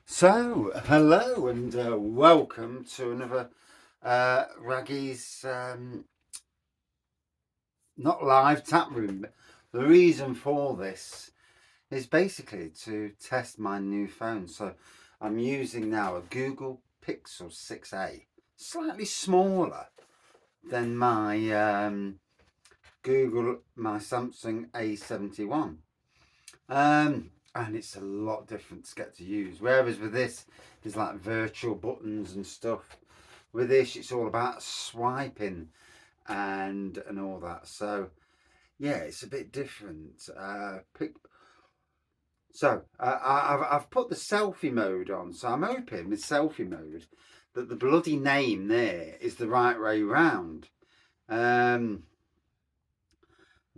So, hello and welcome to another Wraggys not live tap room. The reason for this is basically to test my new phone. So, I'm using now a Google Pixel 6a, slightly smaller than my Samsung A71. And it's a lot different to get to use. Whereas with this, there's like virtual buttons and stuff. With this, it's all about swiping and all that. So yeah, it's a bit different. I've put the selfie mode on. So I'm hoping with selfie mode that the bloody name there is the right way round. That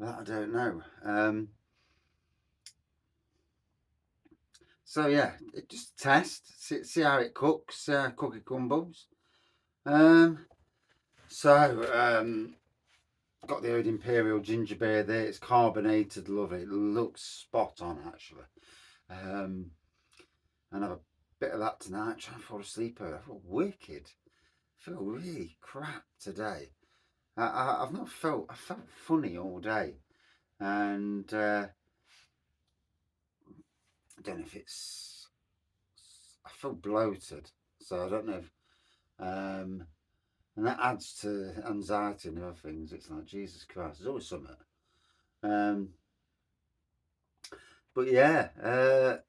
I don't know. So yeah, just test, see how it cooks, cookie crumbles. Um, so got the old Imperial ginger beer there. It's carbonated, love it. It looks spot on actually. Um, and have a bit of that tonight. Try and fall asleep. I feel wicked. I feel really crap today. I've not felt. I felt funny all day, and I don't know if it's. I feel bloated, so I don't know if. And that adds to anxiety and other things. It's like Jesus Christ. There's always something. Um, but yeah, the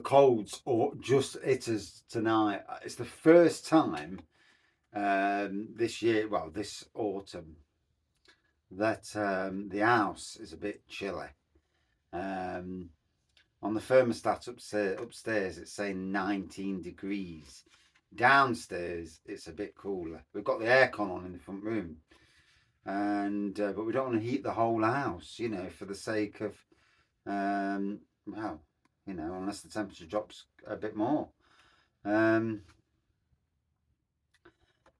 colds or just hit us tonight. It's the first time this year, well, this autumn, that the house is a bit chilly. Um, on the thermostat upstairs, it's saying 19 degrees. Downstairs, it's a bit cooler. We've got the aircon on in the front room, and but we don't want to heat the whole house, for the sake of, well, unless the temperature drops a bit more. Um,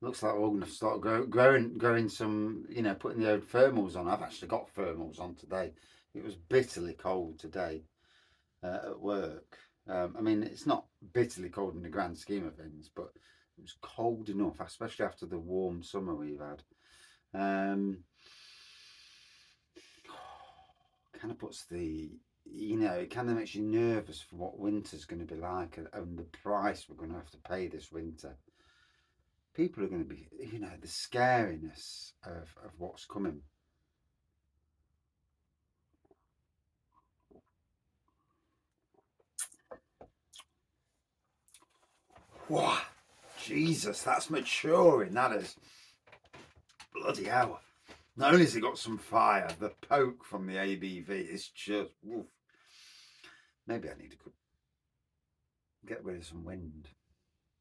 Looks like we're going to start growing some, putting the old thermals on. I've actually got thermals on today. It was bitterly cold today at work. I mean, it's not bitterly cold in the grand scheme of things, but it was cold enough, especially after the warm summer we've had. Kind of puts it kind of makes you nervous for what winter's going to be like and the price we're going to have to pay this winter. People are going to be, the scariness of what's coming. Wow, Jesus, that's maturing, that is. Bloody hell. Not only has it got some fire, the poke from the ABV is just, oof. Maybe I need to get rid of some wind.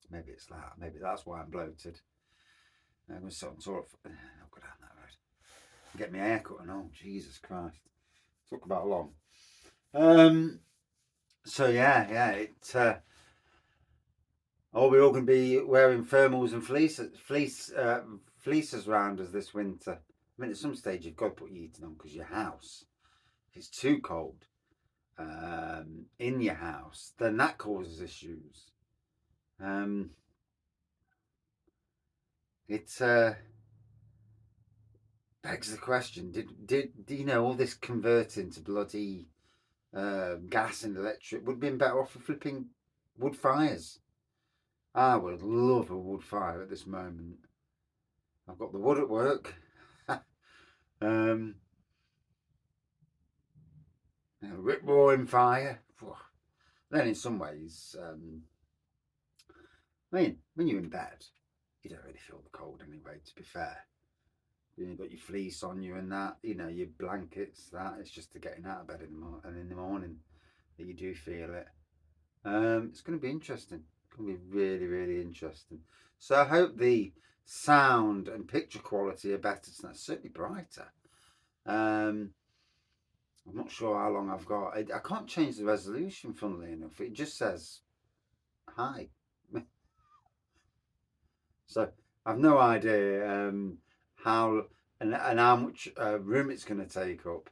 Maybe it's that. Maybe that's why I'm bloated. I'm sort of, I'll go down that road. Get my hair cut and all. Jesus Christ. Talk about long. So yeah, we're all going to be wearing thermals and fleeces around us this winter. I mean, at some stage you've got to put your heating on because your house, if it's too cold in your house, then that causes issues. It begs the question: Did all this converting to bloody gas and electric would have been better off for flipping wood fires? I would love a wood fire at this moment. I've got the wood at work. um, Rip roaring fire. Then, in some ways, I mean, when you're in bed, you don't really feel the cold anyway. To be fair, you've got your fleece on you and that. Your blankets. That it's just to getting out of bed in the morning that you do feel it. It's going to be interesting. It's going to be really, really interesting. So I hope the sound and picture quality are better tonight. Certainly brighter. I'm not sure how long I've got. I can't change the resolution, funnily enough. It just says hi. So I've no idea how and how much room it's going to take up.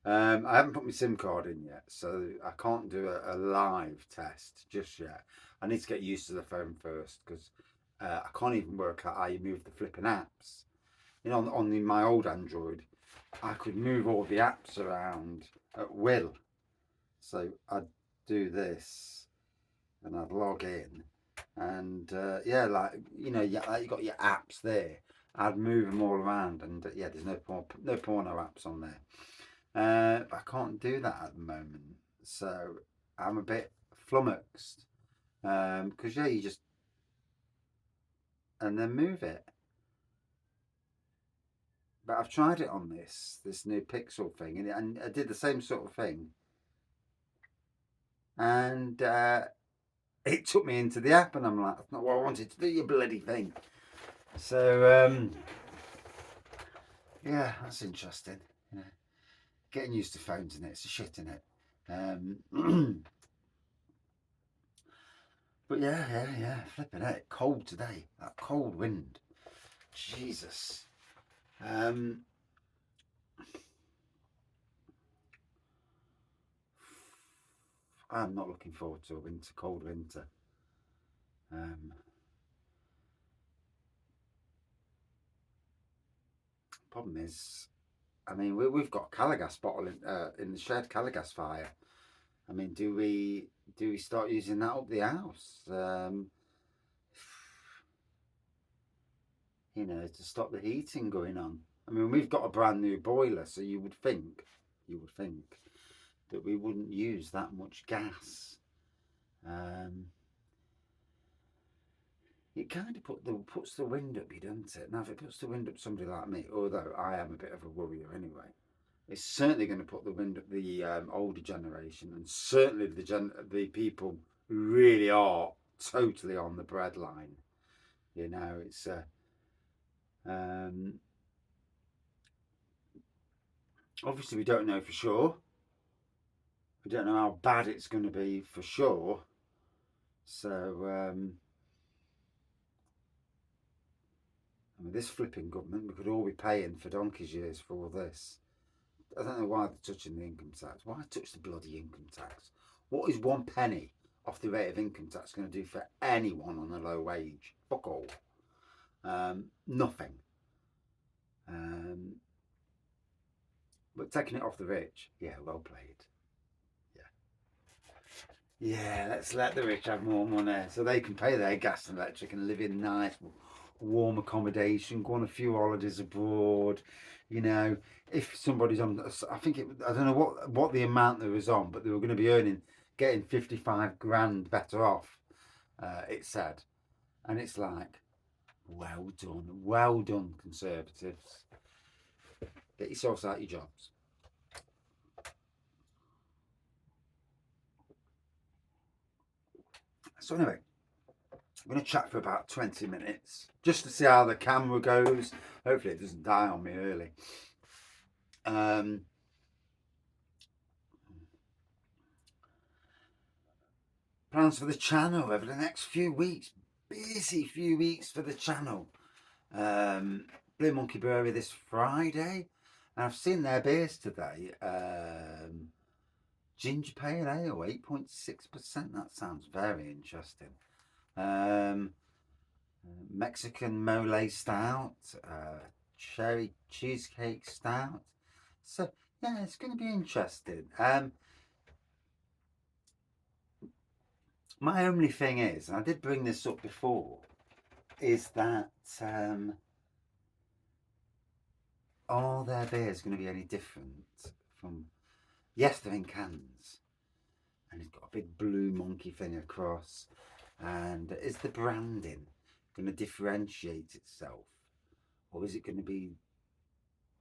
I haven't put my SIM card in yet, so I can't do a live test just yet. I need to get used to the phone first because I can't even work out how you move the flipping apps. You know, my old Android, I could move all the apps around at will. So I'd do this and I'd log in, and yeah, like you know, yeah, like you got your apps there. I'd move them all around, and yeah, there's no porno apps on there. I can't do that at the moment, so I'm a bit flummoxed. Because yeah, you just and then move it. But I've tried it on this new Pixel thing, and I did the same sort of thing, and it took me into the app, and I'm like, that's not what I wanted to do, you bloody thing. So yeah, that's interesting. Yeah. Getting used to phones in it, it's a shit in it. But yeah, flipping it. Cold today. That cold wind. Jesus. Um, I'm not looking forward to a winter, cold winter. Um, Problem is, I mean, we've got Calagas bottle in the shed, Calagas fire. I mean, do we start using that up the house? You know, to stop the heating going on. I mean, we've got a brand new boiler, so you would think that we wouldn't use that much gas. Um, it kind of puts the wind up you, doesn't it? Now, if it puts the wind up somebody like me, although I am a bit of a worrier anyway, it's certainly going to put the wind up the older generation, and certainly the people who really are totally on the breadline. You know, it's um, obviously we don't know for sure. We don't know how bad it's going to be for sure. So I mean, this flipping government, we could all be paying for donkey's years for all this. I don't know why they're touching the income tax. Why touch the bloody income tax? What is 1 penny off the rate of income tax going to do for anyone on a low wage? Fuck all. Nothing. Um, but taking it off the rich, yeah, well played. Yeah, let's let the rich have more money so they can pay their gas and electric and live in nice, warm accommodation, go on a few holidays abroad. You know, if somebody's on, I don't know what the amount they was on, but they were going to be getting 55 grand better off, it said. And it's like, well done, Conservatives. Get yourselves out your jobs. So anyway, I'm going to chat for about 20 minutes just to see how the camera goes. Hopefully it doesn't die on me early. Plans for the channel over the next few weeks. Busy few weeks for the channel. Blue Monkey Brewery this Friday. And I've seen their beers today. Ginger Pale Ale, 8.6%. That sounds very interesting. Mexican Mole Stout, Cherry Cheesecake Stout. So, yeah, it's going to be interesting. My only thing is, and I did bring this up before, is that are their beers going to be any different from? Yes, they're in cans, and it's got a big blue monkey thing across. And is the branding going to differentiate itself, or is it going to be?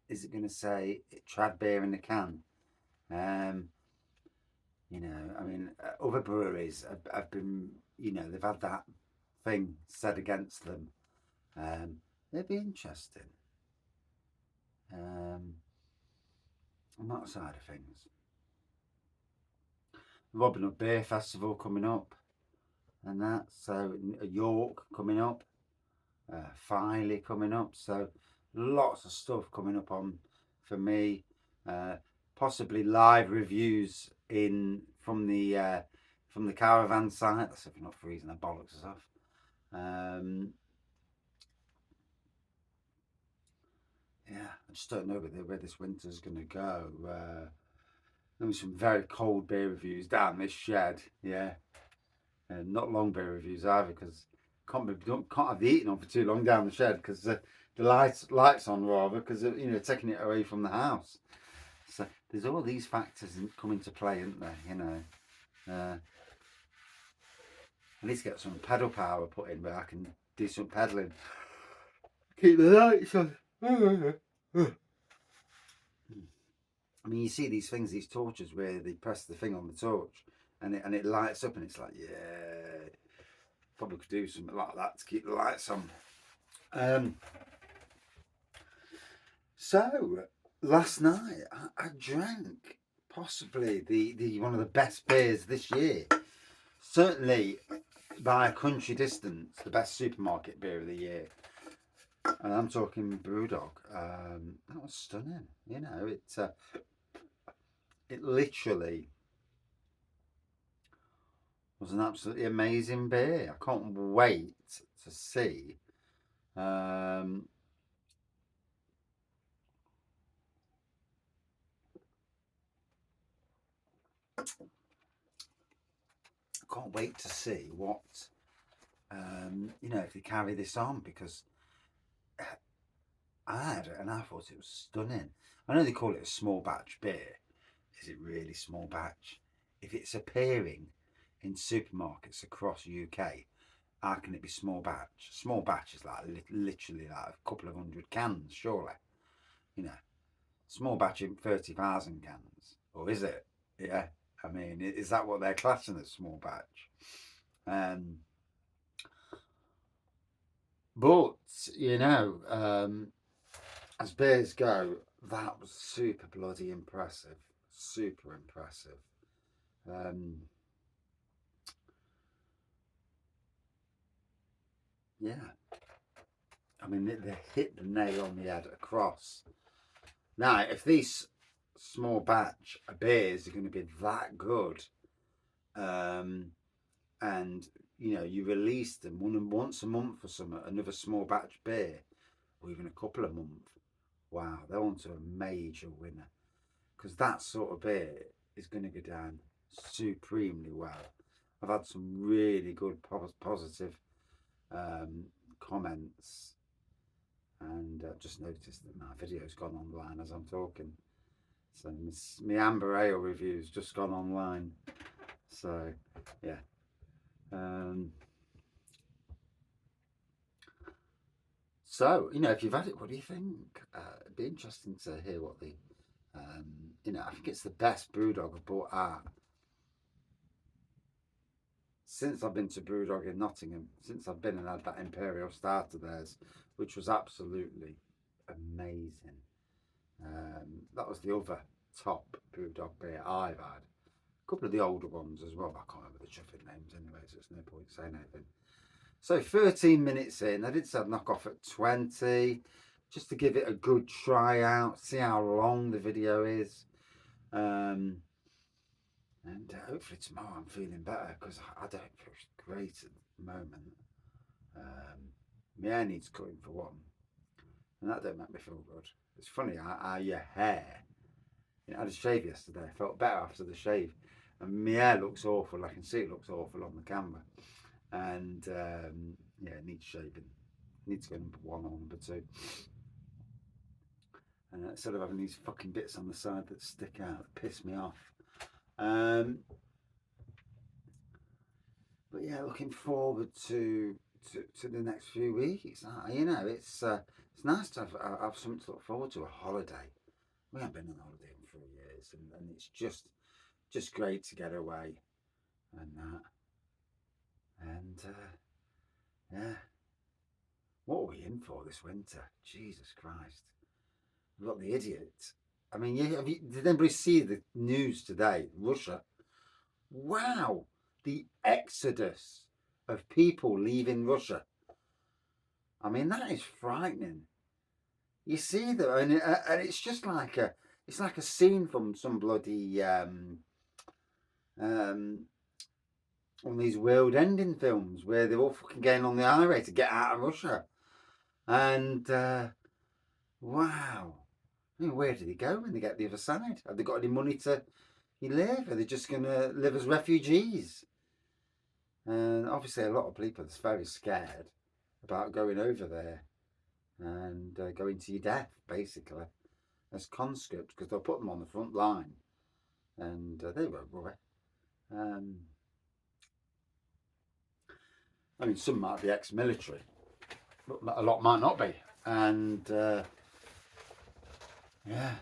Is it going to say trad beer in the can? You know, I mean, other breweries have been, you know, they've had that thing said against them. They'd be interesting on that side of things. Robin Hood Beer Festival coming up, and that. So York coming up, Filey coming up. So lots of stuff coming up on for me. possibly live reviews from the caravan site. That's if you're not freezing their bollocks off. Yeah, I just don't know where this winter's going to go. There's some very cold beer reviews down this shed. Yeah, and not long beer reviews either, because can't have the eating on for too long down the shed, because the lights on rather, because taking it away from the house. So there's all these factors come into play, isn't there? I need to get some pedal power put in where I can do some pedaling. Keep the lights on. I mean, you see these things, these torches, where they press the thing on the torch and it lights up, and it's like, yeah, probably could do something like that to keep the lights on. So last night I drank possibly the one of the best beers this year. Certainly by a country distance, the best supermarket beer of the year. And I'm talking Brewdog. That was stunning. It literally was an absolutely amazing beer. I can't wait to see. I can't wait to see what if they carry this on, because I had it and I thought it was stunning. I know they call it a small batch beer. Is it really small batch? If it's appearing in supermarkets across UK, how can it be small batch? Small batch is like literally like a couple of hundred cans, surely. Small batch in 30,000 cans, or is it? Yeah, I mean, is that what they're classing as small batch? But as beers go, that was super bloody impressive, super impressive. Yeah, I mean, they hit the nail on the head across. Now, if these small batch beers are going to be that good, and you release them once a month or something, another small batch beer, or even a couple of months, wow, they're onto a major winner, because that sort of beer is going to go down supremely well. I've had some really good positive comments, and I've just noticed that my video's gone online as I'm talking. So my Amber Ale review's just gone online. So yeah. So if you've had it, what do you think? It'd be interesting to hear what the I think it's the best Brewdog I've bought out since I've been to Brewdog in Nottingham. Since I've been and had that Imperial Stout of theirs, which was absolutely amazing. That was the other top Brewdog beer I've had. A couple of the older ones as well, but I can't remember the chuffing names anyway, so it's no point saying anything. So 13 minutes in, I did say I'd knock off at 20, just to give it a good try out, see how long the video is. And hopefully tomorrow I'm feeling better, because I don't feel great at the moment. My hair needs cutting for one, and that don't make me feel good. It's funny how your hair, I had a shave yesterday, I felt better after the shave, and my hair looks awful. I can see it looks awful on the camera, and it needs shaving. It needs to go number 1 or number 2. And instead of having these fucking bits on the side that stick out, that piss me off. But yeah, looking forward to the next few weeks. It's nice to have something to look forward to. A holiday. We haven't been on holiday in 3 years, and it's just great to get away and that. And yeah, what are we in for this winter? Jesus Christ! We've got the idiot. I mean, did anybody see the news today? Russia. Wow, the exodus of people leaving Russia. I mean, that is frightening. You see that, and it's just like It's like a scene from some bloody um, one of these world-ending films where they're all fucking getting on the highway to get out of Russia. And wow, I mean, where do they go when they get the other side? Have they got any money to live? Are they just going to live as refugees? And obviously, a lot of people are very scared about going over there and going to your death, basically, as conscripts, because they'll put them on the front line and they won't worry. I mean, some might be ex-military, but a lot might not be. And yeah,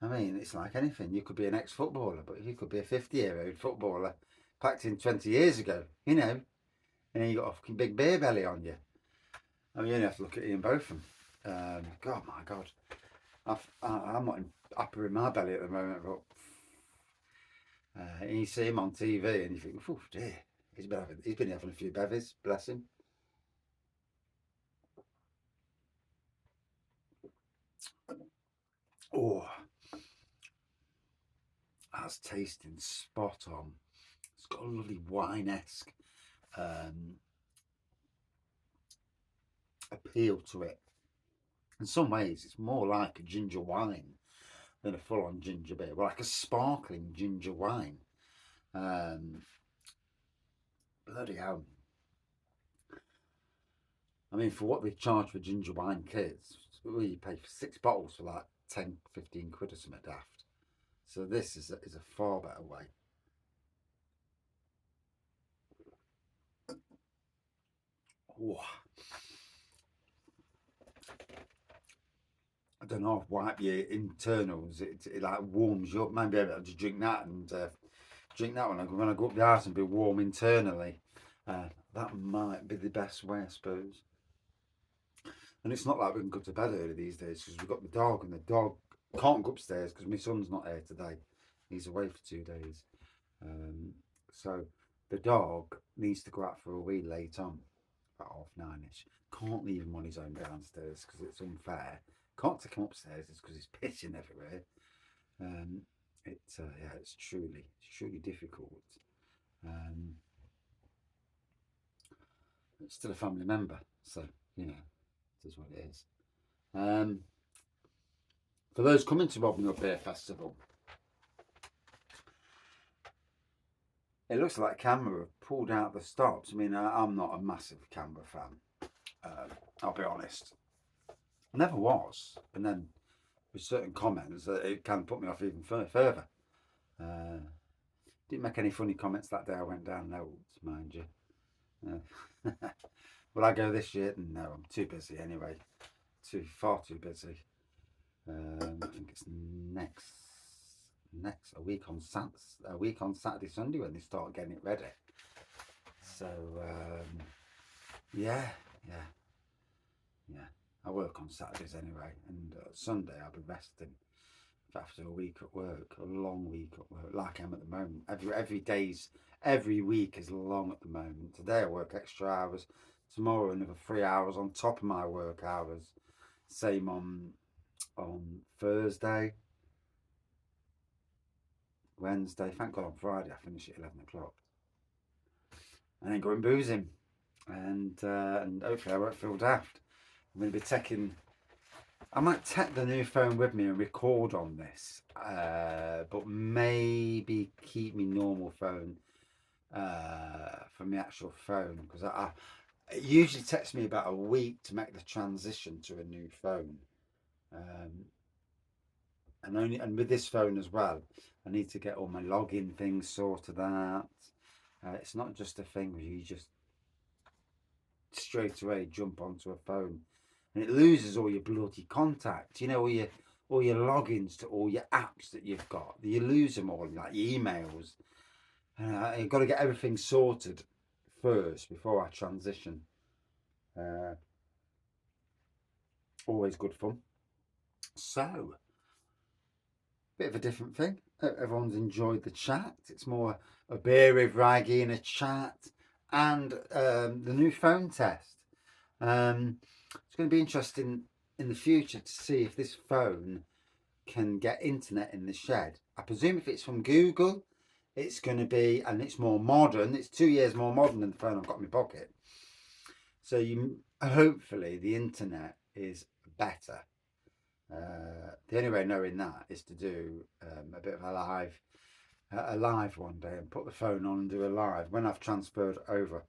I mean, it's like anything. You could be an ex-footballer, but you could be a 50-year-old footballer packed in 20 years ago, you know, and then you got a fucking big beer belly on you. I mean, you only have to look at Ian Botham. God, my God. I'm not upper in my belly at the moment, but and you see him on TV and you think, oh dear, he's been having a few bevies, bless him. Oh, that's tasting spot on. It's got a lovely wine-esque appeal to it. In some ways, it's more like a ginger wine than a full-on ginger beer, like a sparkling ginger wine. Bloody hell. I mean, for what they charge for ginger wine kits, you pay for 6 bottles for like 10, 15 quid or something daft. So this is a far better way. Oh. I don't know, wipe your internals. It like warms you up. Maybe I'll just drink that and drink that when I go up the house and be warm internally. That might be the best way, I suppose. And it's not like we can go to bed early these days because we've got the dog, and the dog can't go upstairs because my son's not here today. He's away for 2 days. So the dog needs to go out for a wee late on, about 9:30ish. Can't leave him on his own downstairs because it's unfair. Can't take him upstairs because he's pissing everywhere. It's truly difficult. It's still a family member, so you know, it is what it is. For those coming to Robin Hood Beer Festival, it looks like Canberra have pulled out the stops. I mean, I'm not a massive Canberra fan. I'll be honest. Never was, and then with certain comments, it can put me off even further. Didn't make any funny comments that day I went down Notes, mind you. Will I go this year? No, I'm too busy anyway. Far too busy. I think it's next a week on Saturday, Sunday when they start getting it ready. So yeah. I work on Saturdays anyway, and Sunday I'll be resting after a week at work, a long week at work, like I am at the moment. Every week is long at the moment. Today I work extra hours. Tomorrow another 3 hours on top of my work hours. Same on Thursday, Wednesday. Thank God on Friday I finish at 11 o'clock. And then going boozing, and hopefully I won't feel daft. I'm going to be taking. I might take the new phone with me and record on this, but maybe keep my normal phone from the actual phone, because it usually takes me about a week to make the transition to a new phone, and with this phone as well, I need to get all my login things sorted out. It's not just a thing where you just straight away jump onto a phone and it loses all your bloody contacts, you know, all your logins to all your apps that you've got. You lose them all, like your emails. You've got to get everything sorted first before I transition. Always good fun. So, bit of a different thing. Everyone's enjoyed the chat. It's more a beer with Wraggy and a chat, and the new phone test. It's going to be interesting in the future to see if this phone can get internet in the shed. I presume if it's from Google, it's going to be, and it's more modern. It's 2 years more modern than the phone I've got in my pocket. So you hopefully the internet is better. The only way of knowing that is to do a bit of a live one day and put the phone on and do a live when I've transferred over.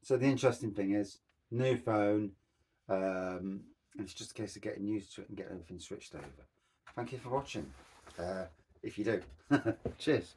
So the interesting thing is, new phone, and it's just a case of getting used to it and getting everything switched over. Thank you for watching. If you do, cheers.